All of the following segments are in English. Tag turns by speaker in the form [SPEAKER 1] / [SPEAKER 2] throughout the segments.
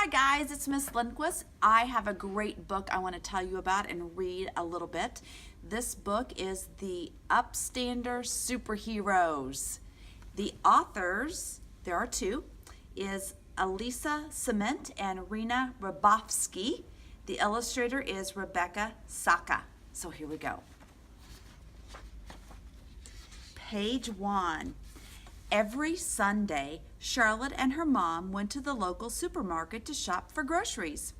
[SPEAKER 1] Hi guys, it's Miss Lindquist. I have a great book I want to tell you about and read a little bit. This book is The UPSTANDERS Superheroes. The authors, there are two, is Elisa Cement and Rena Rabofsky. The illustrator is Rebecca Saka. So here we go. Page 1. Every Sunday, Charlotte and her mom went to the local supermarket to shop for groceries.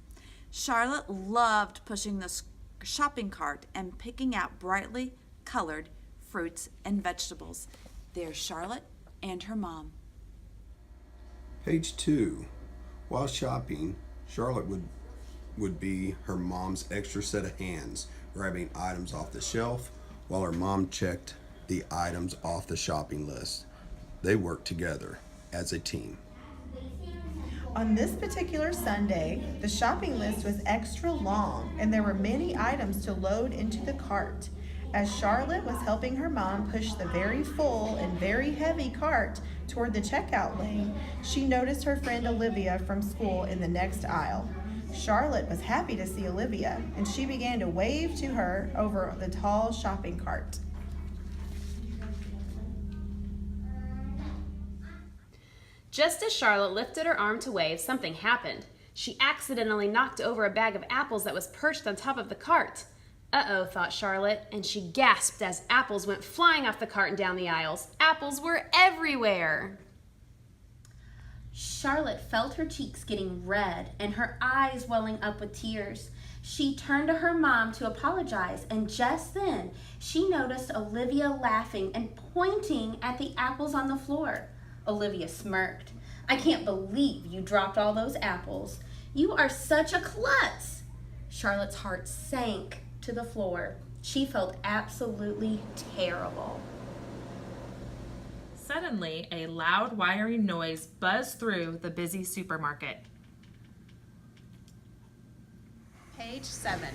[SPEAKER 1] Charlotte loved pushing the shopping cart and picking out brightly colored fruits and vegetables. There's Charlotte and her mom.
[SPEAKER 2] Page 2. While shopping, Charlotte would be her mom's extra set of hands, grabbing items off the shelf while her mom checked the items off the shopping list. They worked together as a team.
[SPEAKER 3] On this particular Sunday, the shopping list was extra long and there were many items to load into the cart. As Charlotte was helping her mom push the very full and very heavy cart toward the checkout lane, she noticed her friend Olivia from school in the next aisle. Charlotte was happy to see Olivia, and she began to wave to her over the tall shopping cart.
[SPEAKER 4] Just as Charlotte lifted her arm to wave, something happened. She accidentally knocked over a bag of apples that was perched on top of the cart. Uh-oh, thought Charlotte, and she gasped as apples went flying off the cart and down the aisles. Apples were everywhere.
[SPEAKER 5] Charlotte felt her cheeks getting red and her eyes welling up with tears. She turned to her mom to apologize, and just then she noticed Olivia laughing and pointing at the apples on the floor. Olivia smirked. "I can't believe you dropped all those apples. You are such a klutz." Charlotte's heart sank to the floor. She felt absolutely terrible.
[SPEAKER 6] Suddenly, a loud wiring noise buzzed through the busy supermarket.
[SPEAKER 7] Page 7.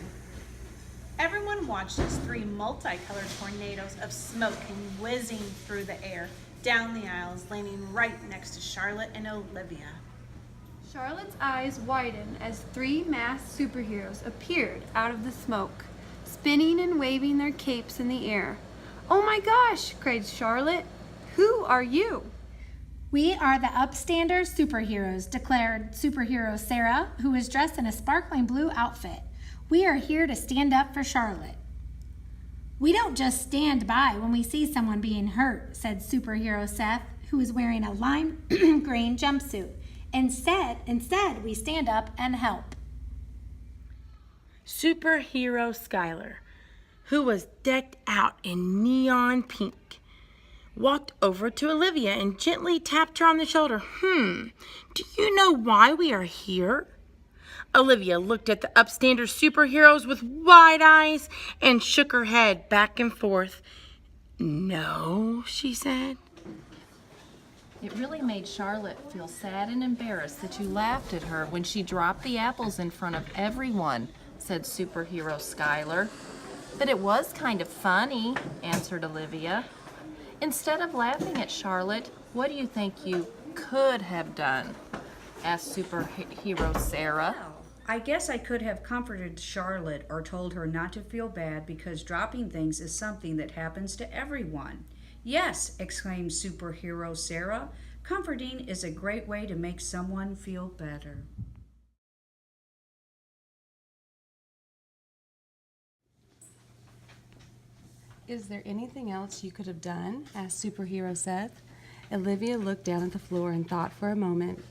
[SPEAKER 7] Everyone watched as 3 multicolored tornadoes of smoke came whizzing through the air, down the aisles, landing right next to Charlotte and Olivia.
[SPEAKER 8] Charlotte's eyes widened as 3 masked superheroes appeared out of the smoke, spinning and waving their capes in the air. "Oh my gosh!" cried Charlotte. "Who are you?"
[SPEAKER 9] "We are the UPSTANDERS superheroes," declared superhero Sarah, who was dressed in a sparkling blue outfit. "We are here to stand up for Charlotte." "We don't just stand by when we see someone being hurt," said superhero Seth, who was wearing a lime green jumpsuit. Instead, we stand up and help."
[SPEAKER 10] Superhero Skylar, who was decked out in neon pink, walked over to Olivia and gently tapped her on the shoulder. Do you know why we are here?" Olivia looked at the UPSTANDERS superheroes with wide eyes and shook her head back and forth. "No," she said.
[SPEAKER 11] It really made Charlotte feel sad and embarrassed that you laughed at her when she dropped the apples in front of everyone, said superhero Skylar. "But it was kind of funny," answered Olivia. "Instead of laughing at Charlotte, what do you think you could have done?" asked superhero Sarah.
[SPEAKER 12] Well, I guess I could have comforted Charlotte or told her not to feel bad because dropping things is something that happens to everyone. "Yes," exclaimed superhero Sarah, "comforting is a great way to make someone feel better."
[SPEAKER 13] "Is there anything else you could have done?" asked superhero Seth. Olivia looked down at the floor and thought for a moment.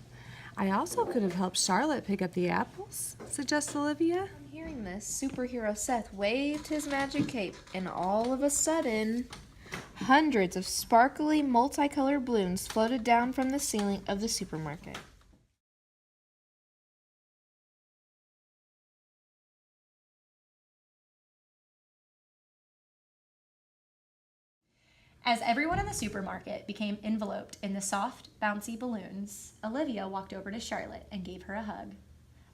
[SPEAKER 13] "I also could have helped Charlotte pick up the apples," suggested Olivia.
[SPEAKER 14] Hearing this, superhero Seth waved his magic cape, and all of a sudden, hundreds of sparkly, multicolored balloons floated down from the ceiling of the supermarket.
[SPEAKER 5] As everyone in the supermarket became enveloped in the soft, bouncy balloons, Olivia walked over to Charlotte and gave her a hug.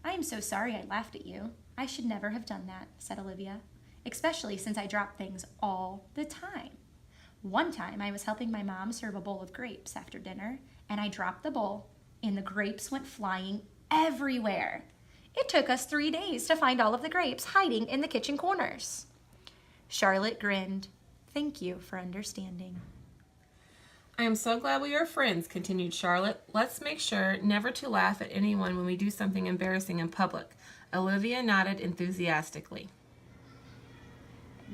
[SPEAKER 5] "I am so sorry I laughed at you. I should never have done that," said Olivia, "especially since I drop things all the time. One time I was helping my mom serve a bowl of grapes after dinner, and I dropped the bowl, and the grapes went flying
[SPEAKER 15] everywhere. It took us 3 days to find all of the grapes hiding in the kitchen corners. Charlotte grinned. Thank you for understanding.
[SPEAKER 6] I am so glad we are friends, continued Charlotte. Let's make sure never to laugh at anyone when we do something embarrassing in public. Olivia nodded enthusiastically.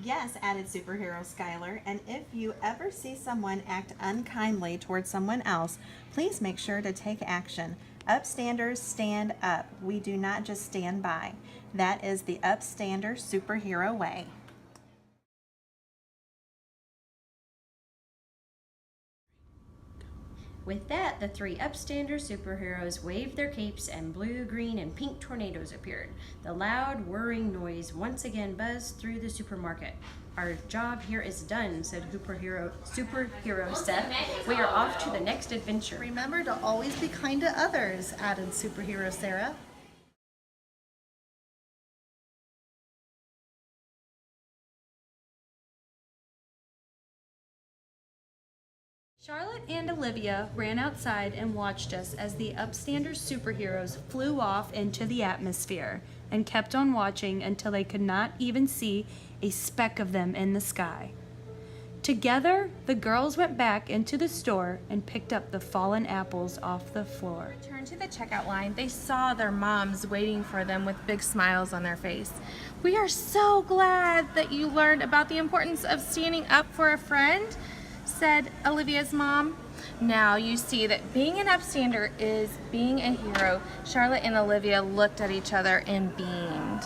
[SPEAKER 3] Yes, added Superhero Skylar, and if you ever see someone act unkindly towards someone else, please make sure to take action. Upstanders stand up. We do not just stand by. That is the Upstander superhero way.
[SPEAKER 16] With that, the 3 upstander superheroes waved their capes and blue, green, and pink tornadoes appeared. The loud, whirring noise once again buzzed through the supermarket. Our job here is done, said superhero Seth. We are off to the next adventure.
[SPEAKER 3] Remember to always be kind to others, added Superhero Sarah.
[SPEAKER 8] Charlotte and Olivia ran outside and watched us as the Upstander superheroes flew off into the atmosphere and kept on watching until they could not even see a speck of them in the sky. Together, the girls went back into the store and picked up the fallen apples off the floor.
[SPEAKER 10] Returned to the checkout line, they saw their moms waiting for them with big smiles on their face. We are so glad that you learned about the importance of standing up for a friend, said Olivia's mom. Now you see that being an upstander is being a hero. Charlotte and Olivia looked at each other and beamed.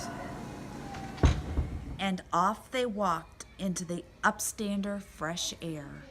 [SPEAKER 1] And off they walked into the Upstander fresh air.